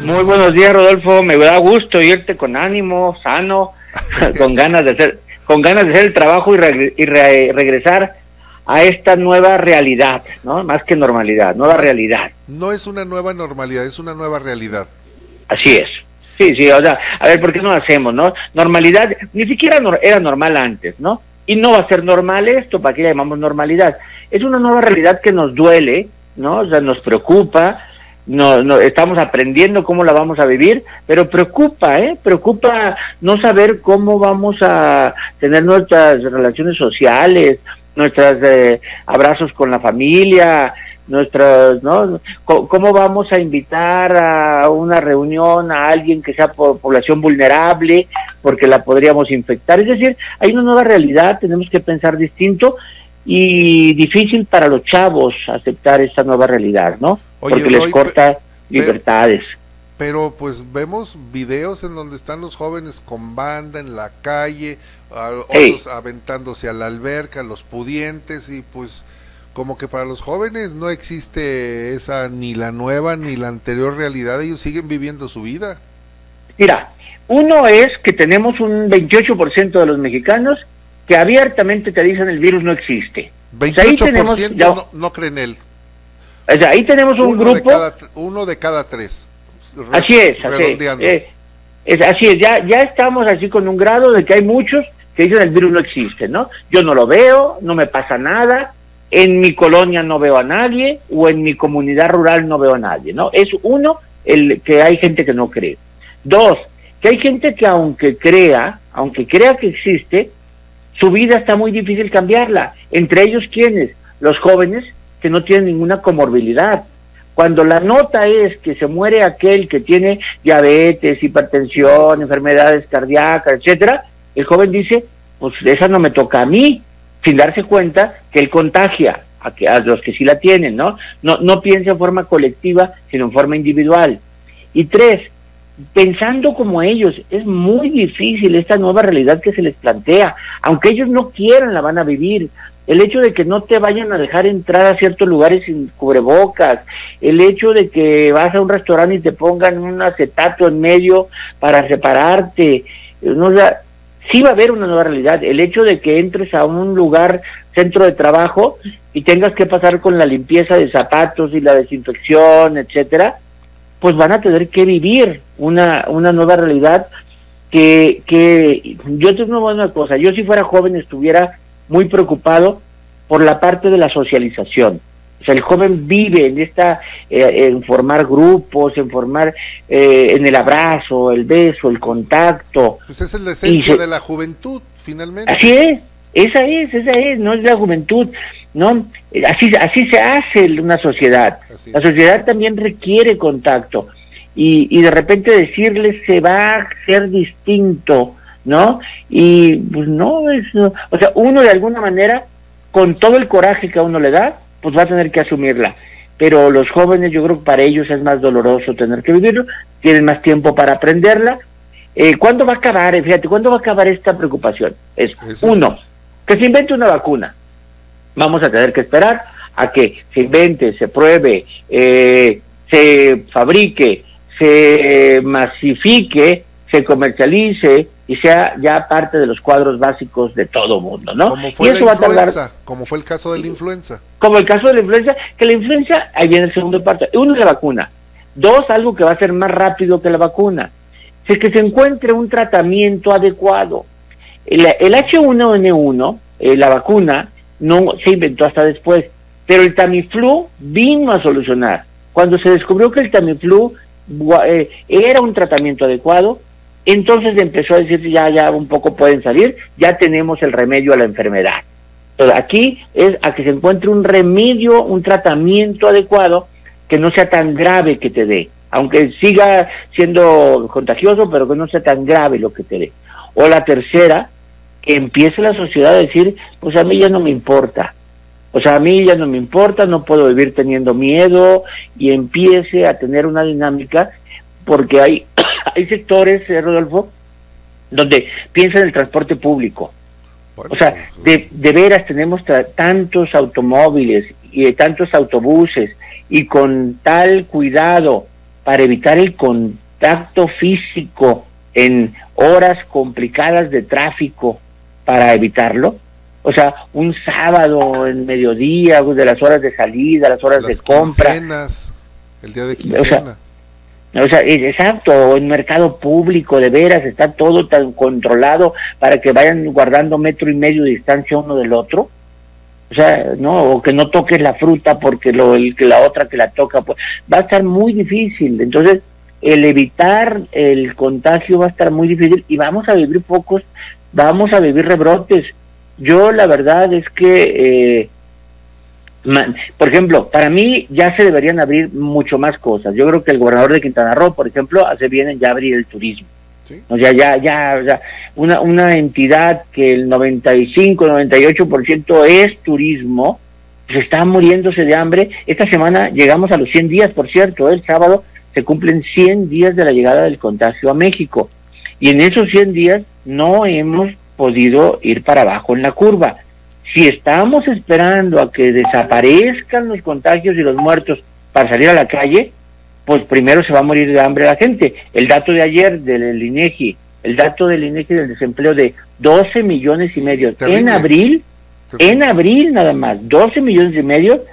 Muy buenos días, Rodolfo. Me da gusto irte con ánimo, sano, con ganas de hacer el trabajo y regresar a esta nueva realidad, ¿no? Más que normalidad, nueva realidad. No es una nueva normalidad, es una nueva realidad. Así es. Sí, o sea, a ver, ¿por qué no lo hacemos, no? Normalidad, ni siquiera era normal antes, ¿no? Y no va a ser normal esto, ¿para qué le llamamos normalidad? Es una nueva realidad que nos duele, ¿no? O sea, nos preocupa, no estamos aprendiendo cómo la vamos a vivir, pero preocupa no saber cómo vamos a tener nuestras relaciones sociales, nuestros abrazos con la familia, nuestros, ¿no? ¿Cómo vamos a invitar a una reunión a alguien que sea población vulnerable porque la podríamos infectar? Es decir, hay una nueva realidad, tenemos que pensar distinto y difícil para los chavos aceptar esta nueva realidad, ¿no? Oye, porque les corta libertades. Pero pues vemos videos en donde están los jóvenes con banda en la calle, otros aventándose a la alberca, los pudientes, y pues como que para los jóvenes no existe esa ni la nueva ni la anterior realidad, ellos siguen viviendo su vida. Mira, uno es que tenemos un 28% de los mexicanos que abiertamente te dicen el virus no existe. 28% no creen él. O sea, ahí tenemos un grupo. Uno de cada tres. Así es, ya estamos así con un grado de que hay muchos que dicen el virus no existe, ¿no? Yo no lo veo, no me pasa nada, en mi colonia no veo a nadie, o en mi comunidad rural no veo a nadie, ¿no? Es uno, el que hay gente que no cree. Dos, que hay gente que aunque crea que existe, su vida está muy difícil cambiarla. Entre ellos, ¿quiénes? Los jóvenes que no tienen ninguna comorbilidad. Cuando la nota es que se muere aquel que tiene diabetes, hipertensión, enfermedades cardíacas, etcétera, el joven dice, pues esa no me toca a mí, sin darse cuenta que él contagia a los que sí la tienen, ¿no? No piensa en forma colectiva, sino en forma individual. Y tres, pensando como ellos, es muy difícil esta nueva realidad que se les plantea. Aunque ellos no quieran, la van a vivir. El hecho de que no te vayan a dejar entrar a ciertos lugares sin cubrebocas, el hecho de que vas a un restaurante y te pongan un acetato en medio para separarte, ¿no? O sea, sí va a haber una nueva realidad. El hecho de que entres a un lugar, centro de trabajo, y tengas que pasar con la limpieza de zapatos y la desinfección, etcétera, pues van a tener que vivir una nueva realidad que yo te digo una cosa, yo si fuera joven estuviera muy preocupado por la parte de la socialización. O sea, el joven vive en formar grupos, en el abrazo, el beso, el contacto. Pues esa es la esencia de la juventud, finalmente. Así es, esa es, no es la juventud, ¿no? Así se hace una sociedad. Así. La sociedad también requiere contacto y de repente decirles se va a ser distinto, ¿no? Y pues no, o sea, uno de alguna manera, con todo el coraje que a uno le da, pues va a tener que asumirla. Pero los jóvenes, yo creo que para ellos es más doloroso tener que vivirlo, tienen más tiempo para aprenderla. ¿Cuándo va a acabar? Fíjate, ¿cuándo va a acabar esta preocupación? Uno, que se invente una vacuna. Vamos a tener que esperar a que se invente, se pruebe, se fabrique, se masifique, se comercialice y sea ya parte de los cuadros básicos de todo mundo, ¿no? Como fue la influenza, como fue el caso de la influenza. Como el caso de la influenza, que la influenza, ahí viene el segundo parte. Uno es la vacuna. Dos, algo que va a ser más rápido que la vacuna. Es que se encuentre un tratamiento adecuado. El H1N1, la vacuna, no se inventó hasta después, pero el Tamiflu vino a solucionar. Cuando se descubrió que el Tamiflu era un tratamiento adecuado, entonces empezó a decir ya un poco pueden salir, ya tenemos el remedio a la enfermedad. Entonces, aquí es a que se encuentre un remedio, un tratamiento adecuado que no sea tan grave que te dé, aunque siga siendo contagioso, pero que no sea tan grave lo que te dé. O la tercera, que empiece la sociedad a decir, pues a mí ya no me importa. O sea, a mí ya no me importa, no puedo vivir teniendo miedo, y empiece a tener una dinámica, porque hay sectores, Rodolfo, donde piensa en el transporte público. Bueno, o sea, de veras tenemos tantos automóviles y tantos autobuses, y con tal cuidado para evitar el contacto físico en horas complicadas de tráfico, para evitarlo. O sea, un sábado en mediodía, de las horas de salida, las horas de compra. Quincenas, el día de quincena. O sea, exacto, en mercado público, de veras, está todo tan controlado para que vayan guardando 1.5 metros de distancia uno del otro. O sea, no, o que no toques la fruta porque la otra que la toca, pues va a estar muy difícil. Entonces, el evitar el contagio va a estar muy difícil y vamos a vivir rebrotes. Yo la verdad es que, por ejemplo, para mí ya se deberían abrir mucho más cosas. Yo creo que el gobernador de Quintana Roo, por ejemplo, hace bien en ya abrir el turismo. ¿Sí? O sea, ya una entidad que el 95-98% es turismo, pues está muriéndose de hambre. Esta semana llegamos a los 100 días, por cierto, el sábado se cumplen 100 días de la llegada del contagio a México. Y en esos 100 días no hemos podido ir para abajo en la curva. Si estamos esperando a que desaparezcan los contagios y los muertos para salir a la calle, pues primero se va a morir de hambre la gente. El dato de ayer del INEGI, del desempleo de 12 millones y medio en abril, nada más, 12 millones y medio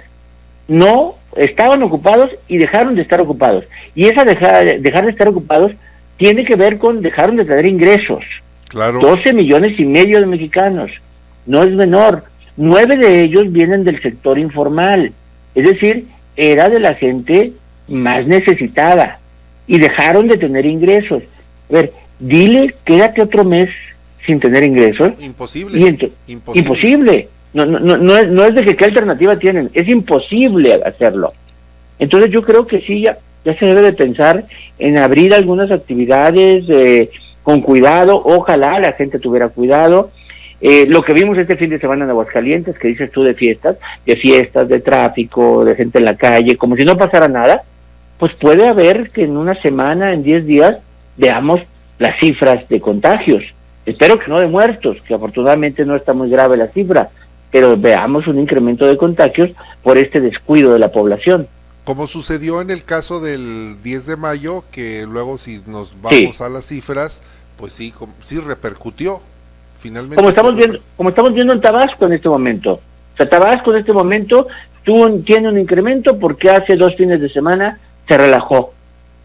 no estaban ocupados y dejaron de estar ocupados. Y esa dejar de estar ocupados tiene que ver con dejaron de tener ingresos. Claro. 12 millones y medio de mexicanos, no es menor. 9 de ellos vienen del sector informal, es decir, era de la gente más necesitada y dejaron de tener ingresos. A ver, dile, quédate otro mes sin tener ingresos. Imposible. Imposible. No es de que qué alternativa tienen, es imposible hacerlo. Entonces yo creo que sí, ya se debe de pensar en abrir algunas actividades con cuidado. Ojalá la gente tuviera cuidado. Lo que vimos este fin de semana en Aguascalientes, que dices tú, de fiestas, de tráfico, de gente en la calle, como si no pasara nada, pues puede haber que en una semana, en 10 días, veamos las cifras de contagios. Espero que no de muertos, que afortunadamente no está muy grave la cifra, pero veamos un incremento de contagios por este descuido de la población. Como sucedió en el caso del 10 de mayo, que luego si nos vamos a las cifras, pues sí repercutió. Finalmente como estamos viendo en Tabasco en este momento. O sea, Tabasco en este momento tiene un incremento porque hace 2 fines de semana se relajó.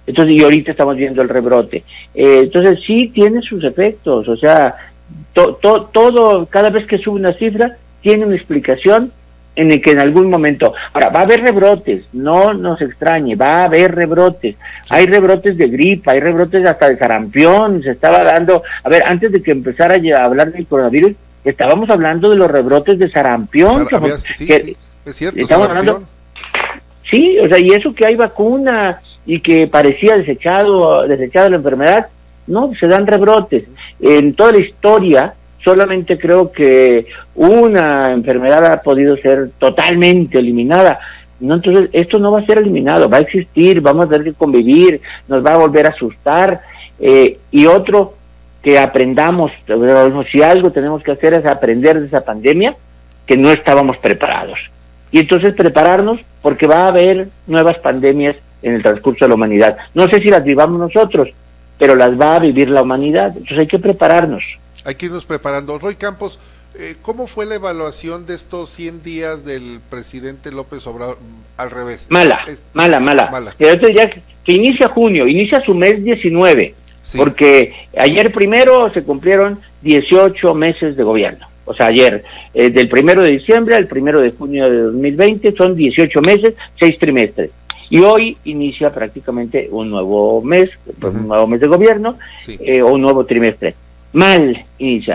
Entonces, y ahorita estamos viendo el rebrote. Entonces sí tiene sus efectos. O sea, todo, cada vez que sube una cifra, tiene una explicación en el que en algún momento, ahora va a haber rebrotes, no nos extrañe, va a haber rebrotes, hay rebrotes de gripa, hay rebrotes hasta de sarampión, se estaba dando, a ver, antes de que empezara a hablar del coronavirus, estábamos hablando de los rebrotes de sarampión, sí, es cierto, estamos hablando, sí, o sea, y eso que hay vacuna y que parecía desechada la enfermedad, no, se dan rebrotes, en toda la historia. Solamente creo que una enfermedad ha podido ser totalmente eliminada. No, entonces esto no va a ser eliminado, va a existir, vamos a tener que convivir, nos va a volver a asustar. Y otro, que aprendamos, si algo tenemos que hacer es aprender de esa pandemia, que no estábamos preparados. Y entonces prepararnos, porque va a haber nuevas pandemias en el transcurso de la humanidad. No sé si las vivamos nosotros, pero las va a vivir la humanidad. Entonces hay que prepararnos. Hay que irnos preparando. Roy Campos, ¿cómo fue la evaluación de estos 100 días del presidente López Obrador? Al revés. Mala. Entonces ya que inicia junio, inicia su mes 19, sí. Porque ayer primero se cumplieron 18 meses de gobierno. O sea, ayer, del 1 de diciembre al 1 de junio de 2020, son 18 meses, 6 trimestres. Y hoy inicia prácticamente un nuevo mes, un nuevo mes de gobierno, sí. O un nuevo trimestre.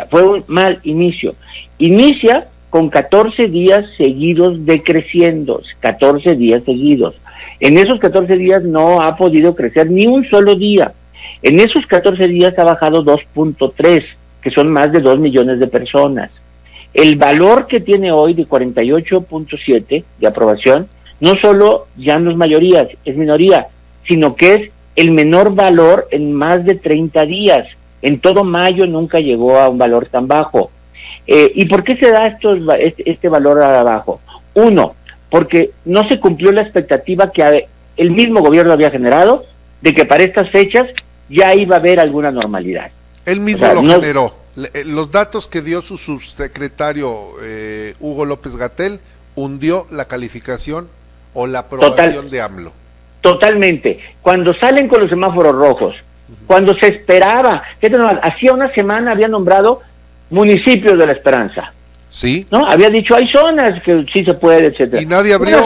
Fue un mal inicio. Inicia con 14 días seguidos decreciendo, 14 días seguidos. En esos 14 días no ha podido crecer ni un solo día. En esos 14 días ha bajado 2.3, que son más de 2 millones de personas. El valor que tiene hoy de 48.7 de aprobación, no solo ya no es mayoría, es minoría, sino que es el menor valor en más de 30 días. En todo mayo nunca llegó a un valor tan bajo. ¿Y por qué se da este valor abajo? Uno, porque no se cumplió la expectativa que el mismo gobierno había generado de que para estas fechas ya iba a haber alguna normalidad. Él mismo lo generó. Los datos que dio su subsecretario Hugo López-Gatell hundió la calificación o la aprobación de AMLO. Totalmente. Cuando salen con los semáforos rojos, cuando se esperaba, hacía una semana había nombrado municipios de la Esperanza. Sí. ¿No? Había dicho, hay zonas que sí se puede, etcétera. Y nadie abrió.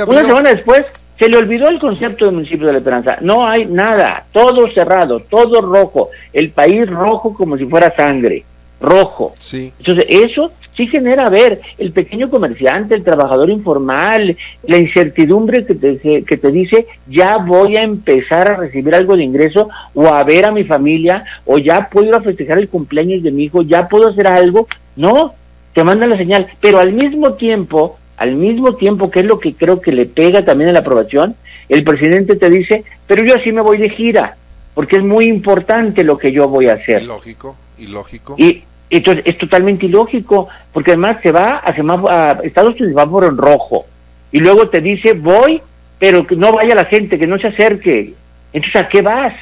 Una semana después se le olvidó el concepto de municipio de la Esperanza. No hay nada, todo cerrado, todo rojo, el país rojo como si fuera sangre, rojo. Sí. Entonces eso sí genera, el pequeño comerciante, el trabajador informal, la incertidumbre que te dice, ya voy a empezar a recibir algo de ingreso, o a ver a mi familia, o ya puedo ir a festejar el cumpleaños de mi hijo, ya puedo hacer algo. No, te mandan la señal, pero al mismo tiempo, que es lo que creo que le pega también a la aprobación, el presidente te dice, pero yo así me voy de gira, porque es muy importante lo que yo voy a hacer. Ilógico. Y entonces es totalmente ilógico, porque además se va a Estados Unidos semáforo en rojo, y luego te dice, voy, pero que no vaya la gente, que no se acerque. Entonces, ¿a qué vas?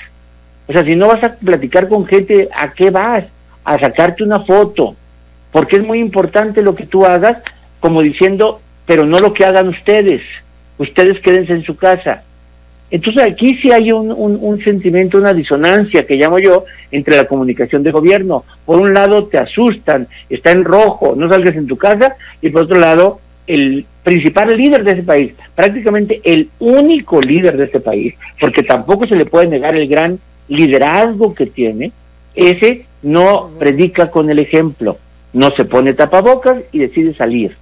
O sea, si no vas a platicar con gente, ¿a qué vas? A sacarte una foto, porque es muy importante lo que tú hagas, como diciendo, pero no lo que hagan ustedes quédense en su casa. Entonces aquí sí hay un sentimiento, una disonancia que llamo yo entre la comunicación de gobierno. Por un lado te asustan, está en rojo, no salgas en tu casa, y por otro lado el principal líder de ese país, prácticamente el único líder de este país, porque tampoco se le puede negar el gran liderazgo que tiene, ese no predica con el ejemplo, no se pone tapabocas y decide salir.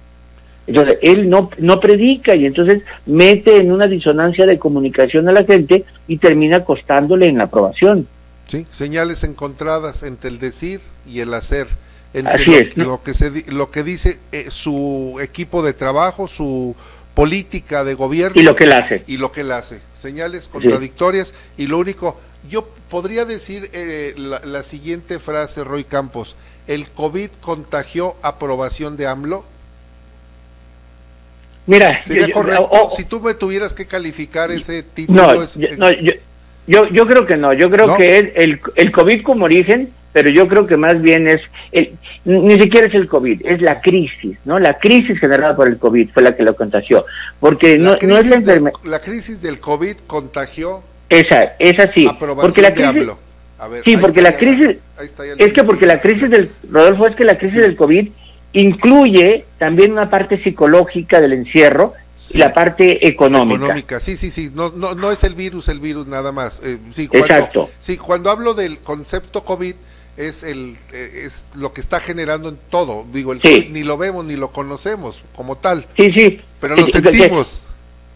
Entonces, él no predica, y entonces mete en una disonancia de comunicación a la gente y termina costándole en la aprobación. Sí, señales encontradas entre el decir y el hacer. Entre lo que dice su equipo de trabajo, su política de gobierno. Y lo que él hace. Señales contradictorias, y lo único, yo podría decir la siguiente frase, Roy Campos: ¿el COVID contagió aprobación de AMLO? Mira, sería correcto si tú me tuvieras que calificar ese título. Yo creo que no. Yo creo que es el COVID como origen, pero yo creo que más bien es ni siquiera es el COVID, es la crisis, ¿no? La crisis generada por el COVID fue la que lo contagió, porque no es la enfermedad. La crisis del COVID contagió. Esa sí. Porque la crisis, de AMLO. A ver, sí, porque la crisis porque la crisis del Rodolfo es que la crisis del COVID incluye también una parte psicológica del encierro, y la parte económica. Sí, no es el virus nada más. Exacto. Cuando hablo del concepto COVID, es lo que está generando en todo. Digo, el COVID ni lo vemos ni lo conocemos como tal. Sí. Pero lo sentimos.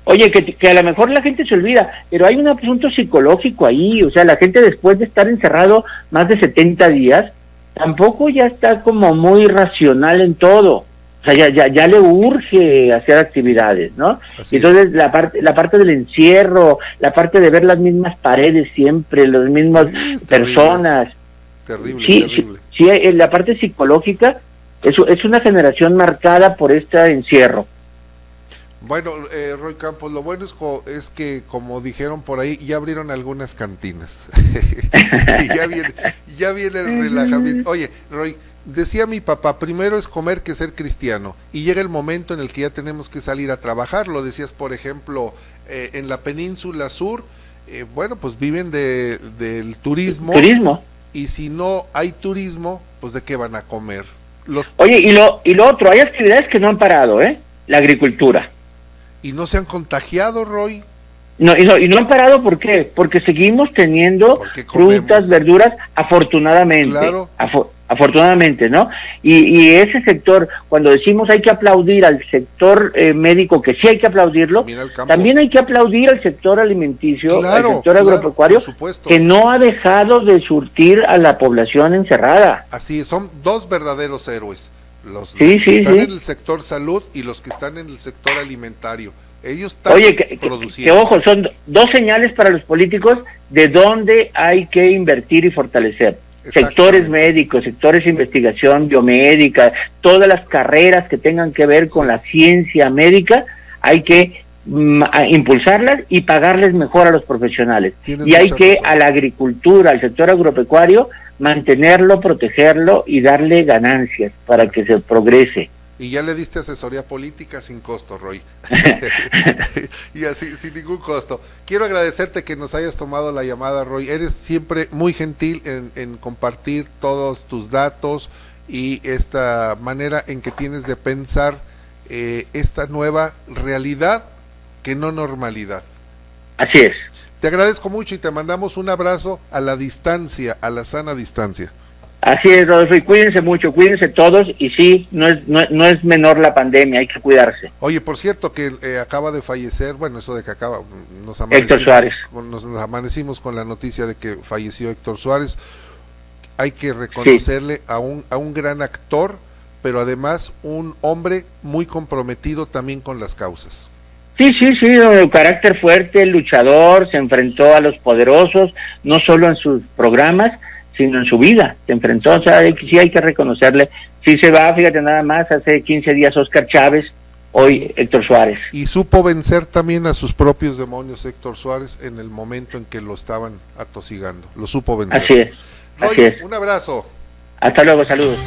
Oye, que a lo mejor la gente se olvida, pero hay un asunto psicológico ahí. O sea, la gente, después de estar encerrado más de 70 días, tampoco ya está como muy racional en todo. O sea, ya le urge hacer actividades, ¿no? Entonces la parte del encierro, la parte de ver las mismas paredes siempre, las mismas personas. Terrible. Sí, la parte psicológica es una generación marcada por este encierro. Bueno, Roy Campos, lo bueno es que, como dijeron por ahí, ya abrieron algunas cantinas. Y ya viene el relajamiento. Oye, Roy, decía mi papá, primero es comer que ser cristiano, y llega el momento en el que ya tenemos que salir a trabajar. Lo decías, por ejemplo, en la península sur, bueno, pues viven del turismo. Y si no hay turismo, pues ¿de qué van a comer? Oye, y lo otro, hay actividades que no han parado, la agricultura. ¿Y no se han contagiado, Roy? No, y no han parado, ¿por qué? Porque seguimos teniendo frutas, verduras, afortunadamente. Claro. Afortunadamente, ¿no? Y ese sector, cuando decimos hay que aplaudir al sector médico, que sí hay que aplaudirlo, también hay que aplaudir al sector alimenticio, al sector agropecuario, que no ha dejado de surtir a la población encerrada. Así es, son dos verdaderos héroes. Los que están en el sector salud y los que están en el sector alimentario. Ellos están produciendo. Ojo, son dos señales para los políticos de dónde hay que invertir y fortalecer. Sectores médicos, sectores de investigación biomédica, todas las carreras que tengan que ver con la ciencia médica, hay que a impulsarlas y pagarles mejor a los profesionales. Y hay que a la agricultura, al sector agropecuario, mantenerlo, protegerlo y darle ganancias para que se progrese. Y ya le diste asesoría política sin costo, Roy. Y así, sin ningún costo. Quiero agradecerte que nos hayas tomado la llamada, Roy. Eres siempre muy gentil en compartir todos tus datos y esta manera en que tienes de pensar esta nueva realidad que no normalidad. Así es. Te agradezco mucho y te mandamos un abrazo a la distancia, a la sana distancia. Así es, Rodolfo, y cuídense mucho, cuídense todos, y sí, no es menor la pandemia, hay que cuidarse. Oye, por cierto, que acaba de fallecer, bueno, eso de que acaba, Héctor Suárez. Nos amanecimos con la noticia de que falleció Héctor Suárez. Hay que reconocerle a un gran actor, pero además un hombre muy comprometido también con las causas. Sí, carácter fuerte, luchador, se enfrentó a los poderosos, no solo en sus programas, sino en su vida, se enfrentó, o sea, sí hay que reconocerle. Sí se va, fíjate nada más, hace 15 días Oscar Chávez, hoy Héctor Suárez. Y supo vencer también a sus propios demonios Héctor Suárez en el momento en que lo estaban atosigando, lo supo vencer. Así es, Roy, así es. Un abrazo. Hasta luego, saludos.